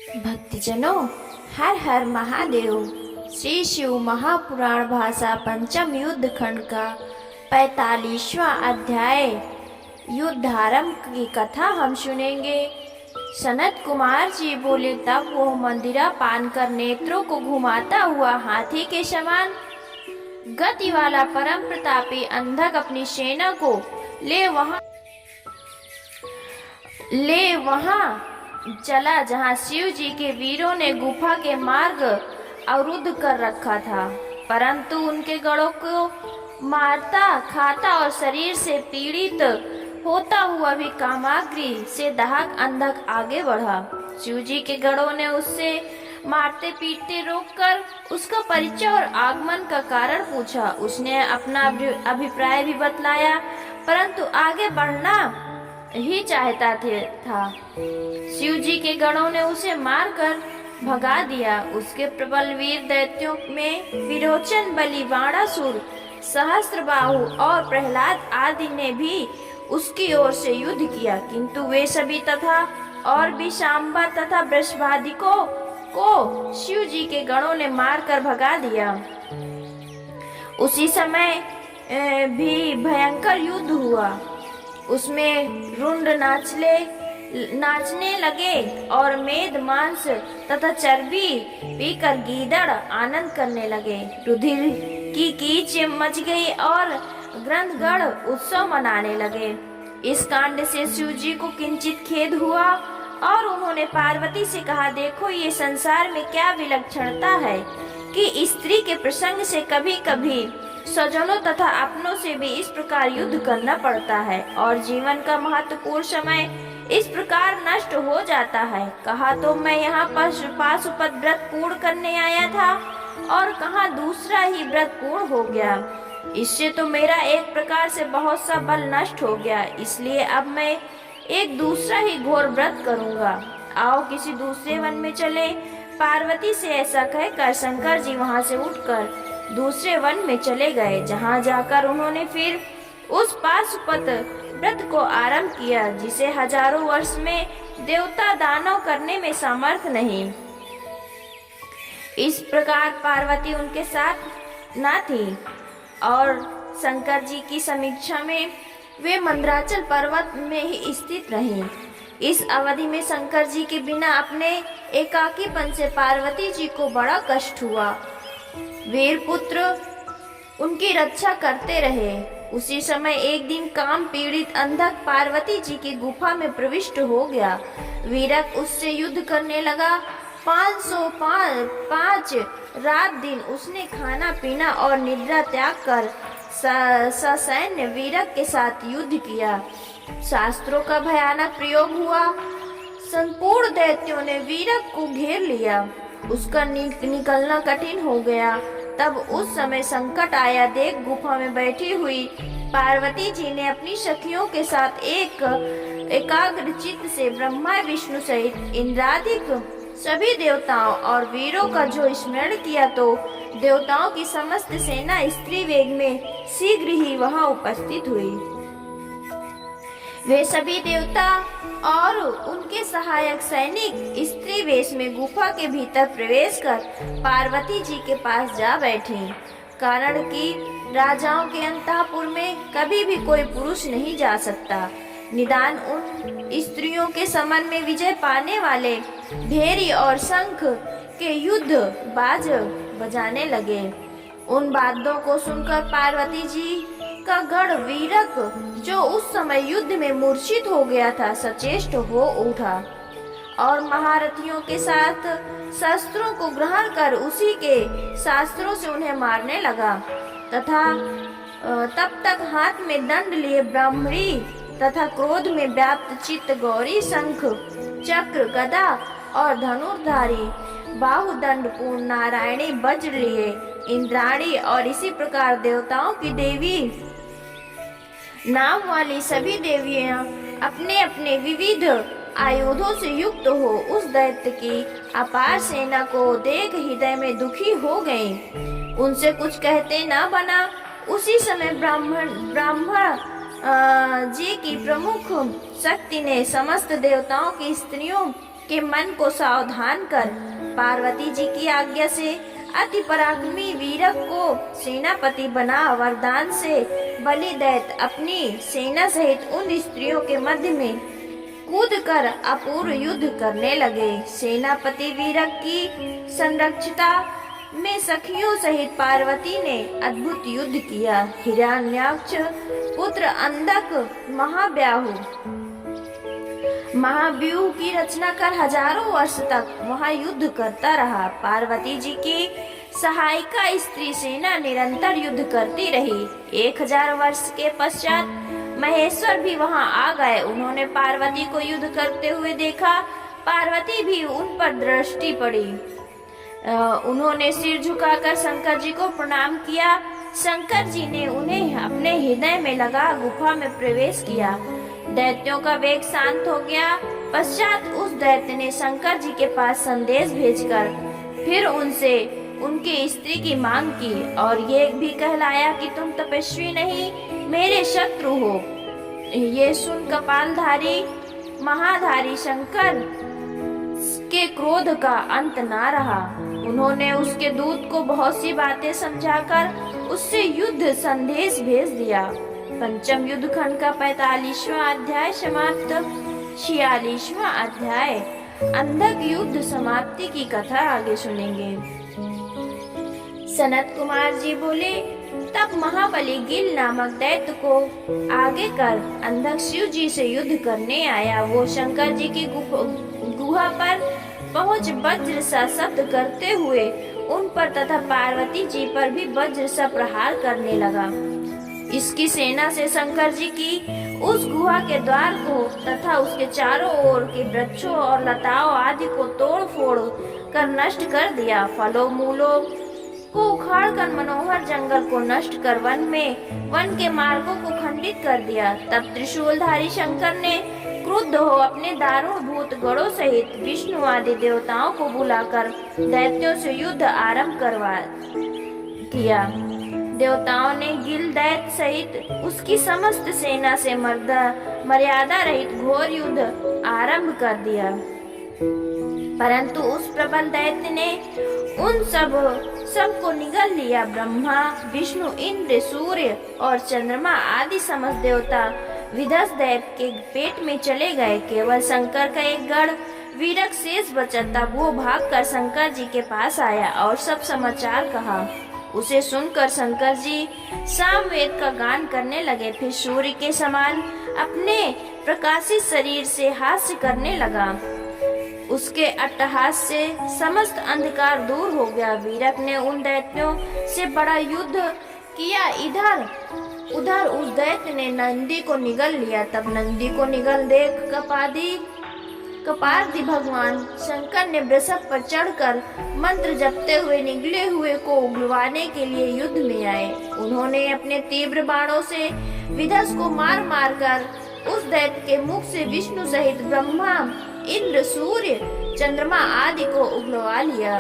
भक्तजनों, हर हर महादेव। श्री शिव महापुराण भाषा पंचम युद्ध खंड का 45वां अध्याय युद्धारंभ की कथा हम सुनेंगे। सनत कुमार जी बोले, तब वो मंदिरा पान कर नेत्रों को घुमाता हुआ हाथी के समान गति वाला परम प्रतापी अंधक अपनी सेना को ले वहां चला जहां शिव जी के वीरों ने गुफा के मार्ग अवरुद्ध कर रखा था। परंतु उनके गढ़ों को मारता खाता और शरीर से पीड़ित होता हुआ भी कामाग्नि से दाहक अंधक आगे बढ़ा। शिव जी के गढ़ों ने उससे मारते पीटते रोककर उसका परिचय और आगमन का कारण पूछा। उसने अपना अभिप्राय भी बतलाया, परंतु आगे बढ़ना ही चाहता था। शिव जी के गणों ने उसे मारकर भगा दिया। उसके प्रबल वीर दैत्यों में विरोचन, बलि, बाणासुर, सहस्त्रबाहु और प्रहलाद आदि ने भी उसकी ओर से युद्ध किया, किंतु वे सभी तथा और भी शांबा तथा वृषभादिकों को शिव जी के गणों ने मारकर भगा दिया। उसी समय भी भयंकर युद्ध हुआ। उसमें रुंड नाचने लगे और मेद, मांस तथा चर्बी पीकर गीदड़ आनंद करने लगे। रुधिर की कीच मच गई और ग्रंथगढ़ उत्सव मनाने लगे। इस कांड से शिव जी को किंचित खेद हुआ और उन्होंने पार्वती से कहा, देखो ये संसार में क्या विलक्षणता है कि स्त्री के प्रसंग से कभी कभी स्वजनों तथा अपनों से भी इस प्रकार युद्ध करना पड़ता है और जीवन का महत्वपूर्ण समय इस प्रकार नष्ट हो जाता है। कहा तो मैं यहाँ पाशुपत व्रत पूर्ण करने आया था और कहाँ दूसरा ही व्रत पूर्ण हो गया। इससे तो मेरा एक प्रकार से बहुत सा बल नष्ट हो गया, इसलिए अब मैं एक दूसरा ही घोर व्रत करूँगा। आओ किसी दूसरे वन में चले। पार्वती से ऐसा कहकर शंकर जी वहाँ से उठकर दूसरे वन में चले गए, जहाँ जाकर उन्होंने फिर उस पाशुपत व्रत को आरंभ किया जिसे हजारों वर्ष में देवता दानव करने में समर्थ नहीं। इस प्रकार पार्वती उनके साथ न थी और शंकर जी की समीक्षा में वे मंदराचल पर्वत में ही स्थित रहीं। इस अवधि में शंकर जी के बिना अपने एकाकीपन से पार्वती जी को बड़ा कष्ट हुआ। वीर पुत्र उनकी रक्षा करते रहे। उसी समय एक दिन काम पीड़ित अंधक पार्वती जी की गुफा में प्रविष्ट हो गया। वीरक उससे युद्ध करने लगा। 505 रात दिन उसने खाना पीना और निद्रा त्याग कर ससैन्य वीरक के साथ युद्ध किया। शास्त्रों का भयानक प्रयोग हुआ। संपूर्ण दैत्यों ने वीरक को घेर लिया। उसका निकलना कठिन हो गया। तब उस समय संकट आया। देख, गुफा में बैठी हुई पार्वती जी ने अपनी सखियों के साथ एकाग्र चित्त से ब्रह्मा विष्णु सहित इंद्रादिक सभी देवताओं और वीरों का जो स्मरण किया, तो देवताओं की समस्त सेना स्त्री वेग में शीघ्र ही वहां उपस्थित हुई। वे सभी देवता और उनके सहायक सैनिक स्त्री वेश में गुफा के भीतर प्रवेश कर पार्वती जी के पास जा बैठे। कारण कि राजाओं के अंतःपुर में कभी भी कोई पुरुष नहीं जा सकता। निदान उन स्त्रियों के समन में विजय पाने वाले भेरी और शंख के युद्ध बाज बजाने लगे। उन बातों को सुनकर पार्वती जी का गढ़ वीरक, जो उस समय युद्ध में मूर्छित हो गया था, सचेष्ट हो उठा और महारथियों के साथ शस्त्रों को ग्रहण कर उसी के शास्त्रों से उन्हें मारने लगा तथा तब तक हाथ में दंड लिए ब्राह्मणी तथा क्रोध में व्याप्त चित्त गौरी शंख, चक्र, गदा और धनुर्धारी बाहुदंड पूर्ण नारायणी वज्र लिए इंद्राणी और इसी प्रकार देवताओं की देवी नाम वाली सभी देवियां अपने अपने विविध आयुधों से युक्त हो उस दैत्य की अपार सेना को देख हृदय में दुखी हो गए। उनसे कुछ कहते न बना। उसी समय ब्राह्मण जी की प्रमुख शक्ति ने समस्त देवताओं की स्त्रियों के मन को सावधान कर पार्वती जी की आज्ञा से अति पराक्रमी वीरक को सेनापति बना वरदान से बलि दैत्य अपनी सेना सहित उन स्त्रियों के मध्य में कूद कर अपूर्व युद्ध करने लगे। सेनापति वीरक की संरक्षिता में सखियों सहित पार्वती ने अद्भुत युद्ध किया। हिरण्याक्ष पुत्र अंधक महाव्यूह की रचना कर हजारों वर्ष तक वहां युद्ध करता रहा। पार्वती जी की सहायिका स्त्री सेना निरंतर युद्ध करती रही। 1000 वर्ष के पश्चात महेश्वर भी वहां आ गए। उन्होंने पार्वती को युद्ध करते हुए देखा। पार्वती भी उन पर दृष्टि पड़ी। उन्होंने सिर झुकाकर शंकर जी को प्रणाम किया। शंकर जी ने उन्हें अपने हृदय में लगा गुफा में प्रवेश किया। दैत्यों का वेग शांत हो गया। पश्चात उस दैत्य ने शंकर जी के पास संदेश भेजकर फिर उनसे उनकी स्त्री की मांग की और ये भी कहलाया कि तुम तपस्वी नहीं, मेरे शत्रु हो। ये सुन कपालधारी महाधारी शंकर के क्रोध का अंत ना रहा। उन्होंने उसके दूत को बहुत सी बातें समझाकर उससे युद्ध संदेश भेज दिया। पंचम युद्ध खंड का 45वां अध्याय समाप्त। 46वां अध्याय अंधक युद्ध समाप्ति की कथा आगे सुनेंगे। सनत कुमार जी बोले, तब महाबली गिल नामक दैत्य को आगे कर अंधक शिव जी से युद्ध करने आया। वो शंकर जी की गुहा पर पहुंच वज्र सा शब्द करते हुए उन पर तथा पार्वती जी पर भी वज्र सा प्रहार करने लगा। इसकी सेना से शंकर जी की उस गुहा के द्वार को तथा उसके चारों ओर के वृक्षों और लताओं आदि को तोड़ फोड़ कर नष्ट कर दिया। फलों मूलों को उखाड़ कर मनोहर जंगल को नष्ट कर वन के मार्गों को खंडित कर दिया। तब त्रिशूलधारी शंकर ने क्रुद्ध हो अपने दारुण भूत गणों सहित विष्णु आदि देवताओं को बुलाकर दैत्यों से युद्ध आरंभ किया। देवताओं ने गिल दैत्य सहित उसकी समस्त सेना से मर्यादा रहित घोर युद्ध आरंभ कर दिया। परंतु उस प्रबल दैत्य ने उन सबको निगल लिया। ब्रह्मा, विष्णु, इंद्र, सूर्य और चंद्रमा आदि समस्त देवता विध्वंस दैत्य के पेट में चले गए। केवल शंकर का एक गढ़ वीरक शेष बचा। तब वो भागकर शंकर जी के पास आया और सब समाचार कहा। उसे सुनकर शंकर जी सामवेद का गान करने लगे। फिर सूर्य के समान अपने प्रकाशित शरीर से हास्य करने लगा। उसके अट्टहास से समस्त अंधकार दूर हो गया। वीरक ने उन दैत्यों से बड़ा युद्ध किया। इधर उधर उस दैत्य ने नंदी को निगल लिया। तब नंदी को निगल देख कपार्दी भगवान शंकर ने वृषभ पर चढ़कर मंत्र जपते हुए निगले हुए को उगलवाने के लिए युद्ध में आए। उन्होंने अपने तीव्र बाणों से विध्वंस को मार मार कर उस दैत्य के मुख से विष्णु सहित ब्रह्मा, इंद्र, सूर्य, चंद्रमा आदि को उगलवा लिया।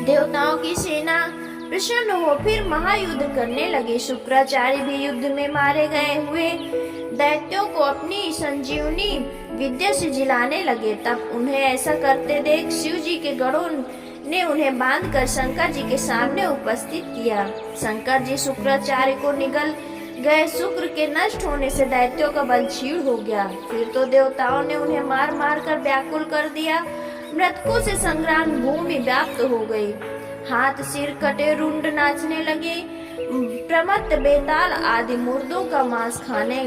देवताओं की सेना प्रसन्न हो फिर महायुद्ध करने लगे। शुक्राचार्य भी युद्ध में मारे गए हुए दैत्यों को अपनी संजीवनी विद्या से जिलाने लगे। तब उन्हें ऐसा करते देख शिव जी के गणों ने उन्हें बांधकर शंकर जी के सामने उपस्थित किया। शंकर जी शुक्राचार्य को निगल गए। शुक्र के नष्ट होने से दैत्यों का बल क्षीण हो गया। फिर तो देवताओं ने उन्हें मार मार कर व्याकुल कर दिया। मृतकों से संग्राम भूमि व्याप्त हो गई। हाथ सिर कटे रुंड नाचने लगे। प्रमत्त बेताल आदि मुर्दों का मांस खाने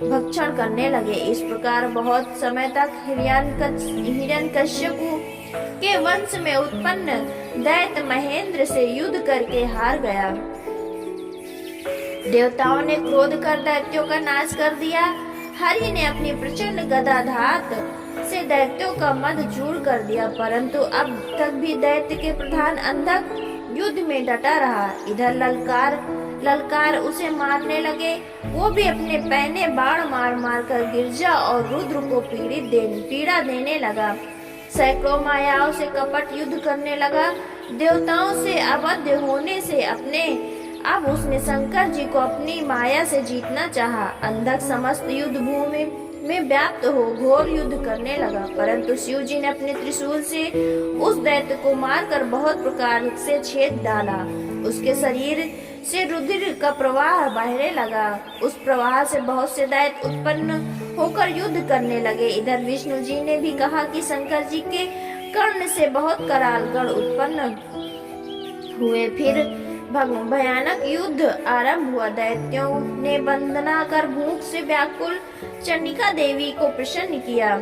भक्षण करने लगे। इस प्रकार बहुत समय तक हिरण्यकश्यप के वंश में उत्पन्न दैत्य महेंद्र से युद्ध करके हार गया। देवताओं ने क्रोध कर दैत्यों का नाश कर दिया। हरि ने अपनी प्रचंड गदा धात से दैत्यों का मद चूर कर दिया। परंतु अब तक भी दैत्य के प्रधान अंधक युद्ध में डटा रहा। इधर ललकार उसे मारने लगे। वो भी अपने पहने बाण मार मार कर गिरजा और रुद्र को पीड़ा देने लगा। सैकड़ों मायाओं से कपट युद्ध करने लगा। देवताओं से अवध्य होने से अब उसने शंकर जी को अपनी माया से जीतना चाहा। अंधक समस्त युद्ध भूमि में व्याप्त हो घोर युद्ध करने लगा, परंतु शिव जी ने अपने त्रिशूल से उस दैत्य को मारकर बहुत प्रकार से छेद डाला। उसके शरीर से रुधिर का प्रवाह बहने लगा। उस प्रवाह से बहुत से दैत्य उत्पन्न होकर युद्ध करने लगे। इधर विष्णु जी ने भी कहा कि शंकर जी के कर्ण से बहुत कराल गण उत्पन्न हुए। फिर भयानक युद्ध आरंभ हुआ। दैत्यों ने वंदना कर भूख से व्याकुल चंडिका देवी को प्रसन्न किया।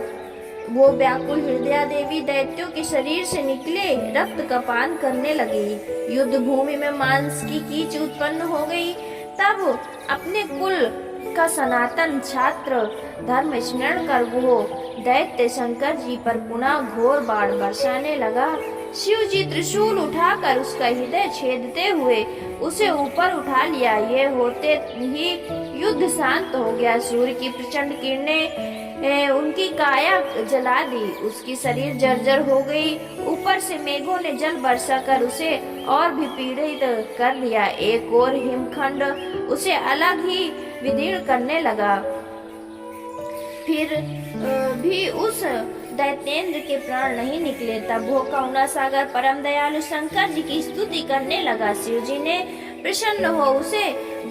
वो व्याकुल हृदया देवी दैत्यों के शरीर से निकले रक्त का पान करने लगी। युद्ध भूमि में मांस की कीच उत्पन्न हो गई। तब अपने कुल का सनातन छात्र धर्म स्मरण कर वो दैत्य शंकर जी पर पुनः घोर बाण बरसाने लगा। शिव जी त्रिशूल उठाकर उसका हृदय छेदते हुए उसे ऊपर उठा लिया। ये होते ही युद्ध शांत हो गया। सूर्य की प्रचंड किरणें उनकी काया जला दी। उसकी शरीर जर्जर हो गई। ऊपर से मेघों ने जल बरसा कर उसे और भी पीड़ित कर दिया। एक और हिमखंड उसे अलग ही विदीर्ण करने लगा। फिर भी उस दैत्येंद्र के प्राण नहीं निकले। तब वो करुणा सागर परम दयालु शंकर जी की स्तुति करने लगा। शिव जी ने प्रसन्न हो उसे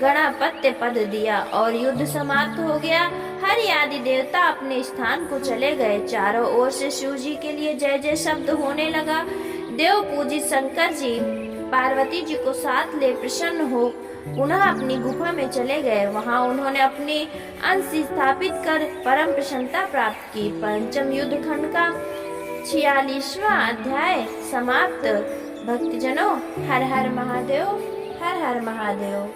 गणापत्य पद दिया और युद्ध समाप्त हो गया। हरि आदि देवता अपने स्थान को चले गए। चारों ओर से शिव जी के लिए जय जय शब्द होने लगा। देव पूजित शंकर जी पार्वती जी को साथ ले प्रसन्न हो पुनः अपनी गुफा में चले गए। वहां उन्होंने अपनी अंश स्थापित कर परम प्रसन्नता प्राप्त की। पंचम युद्ध खंड का 46वां अध्याय समाप्त। भक्तजनों, हर हर महादेव, हर हर महादेव।